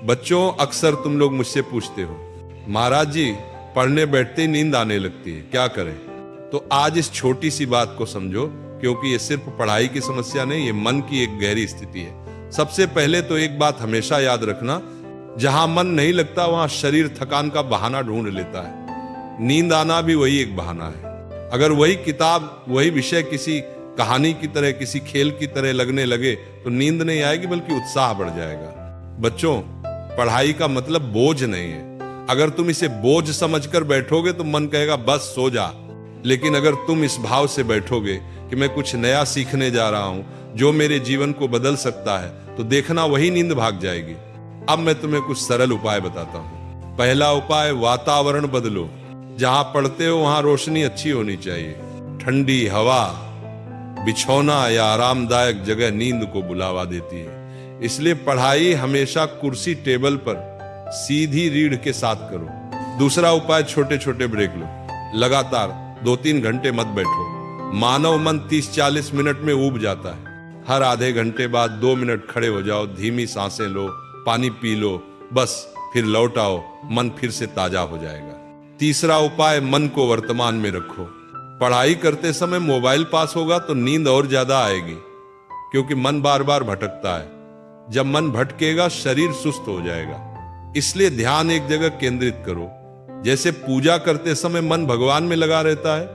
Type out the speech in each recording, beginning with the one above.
बच्चों, अक्सर तुम लोग मुझसे पूछते हो, महाराज जी पढ़ने बैठते ही नींद आने लगती है, क्या करें? तो आज इस छोटी सी बात को समझो, क्योंकि ये सिर्फ पढ़ाई की समस्या नहीं, ये मन की एक गहरी स्थिति है। सबसे पहले तो एक बात हमेशा याद रखना, जहां मन नहीं लगता वहां शरीर थकान का बहाना ढूंढ लेता है। नींद आना भी वही एक बहाना है। अगर वही किताब, वही विषय किसी कहानी की तरह, किसी खेल की तरह लगने लगे तो नींद नहीं आएगी, बल्कि उत्साह बढ़ जाएगा। बच्चों, पढ़ाई का मतलब बोझ नहीं है। अगर तुम इसे बोझ समझकर बैठोगे तो मन कहेगा बस सो जा। लेकिन अगर तुम इस भाव से बैठोगे कि मैं कुछ नया सीखने जा रहा हूं जो मेरे जीवन को बदल सकता है, तो देखना वही नींद भाग जाएगी। अब मैं तुम्हें कुछ सरल उपाय बताता हूं। पहला उपाय, वातावरण बदलो। जहां पढ़ते हो वहां रोशनी अच्छी होनी चाहिए। ठंडी हवा, बिछौना या आरामदायक जगह नींद को बुलावा देती है। इसलिए पढ़ाई हमेशा कुर्सी टेबल पर सीधी रीढ़ के साथ करो। दूसरा उपाय, छोटे छोटे ब्रेक लो। लगातार 2-3 घंटे मत बैठो। मानव मन 30-40 मिनट में ऊब जाता है। हर आधे घंटे बाद 2 मिनट खड़े हो जाओ, धीमी सांसें लो, पानी पी लो, बस फिर लौट आओ, मन फिर से ताजा हो जाएगा। तीसरा उपाय, मन को वर्तमान में रखो। पढ़ाई करते समय मोबाइल पास होगा तो नींद और ज्यादा आएगी, क्योंकि मन बार बार भटकता है। जब मन भटकेगा शरीर सुस्त हो जाएगा। इसलिए ध्यान एक जगह केंद्रित करो। जैसे पूजा करते समय मन भगवान में लगा रहता है,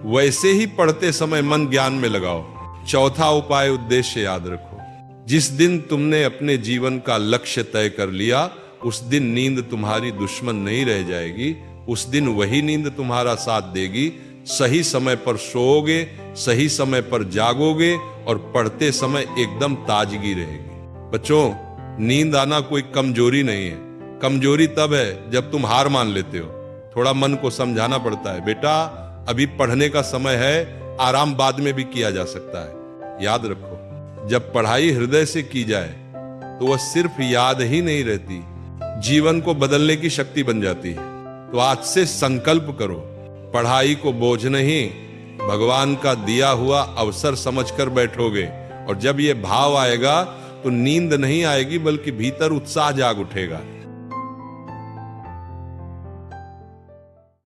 वैसे ही पढ़ते समय मन ज्ञान में लगाओ। चौथा उपाय, उद्देश्य याद रखो। जिस दिन तुमने अपने जीवन का लक्ष्य तय कर लिया, उस दिन नींद तुम्हारी दुश्मन नहीं रह जाएगी। उस दिन वही नींद तुम्हारा साथ देगी। सही समय पर सोओगे, सही समय पर जागोगे और पढ़ते समय एकदम ताजगी रहेगी। बच्चों, नींद आना कोई कमजोरी नहीं है। कमजोरी तब है जब तुम हार मान लेते हो। थोड़ा मन को समझाना पड़ता है, बेटा अभी पढ़ने का समय है, आराम बाद में भी किया जा सकता है। याद रखो, जब पढ़ाई हृदय से की जाए तो वह सिर्फ याद ही नहीं रहती, जीवन को बदलने की शक्ति बन जाती है। तो आज से संकल्प करो, पढ़ाई को बोझ नहीं, भगवान का दिया हुआ अवसर समझकर बैठोगे। और जब ये भाव आएगा तो नींद नहीं आएगी, बल्कि भीतर उत्साह जाग उठेगा।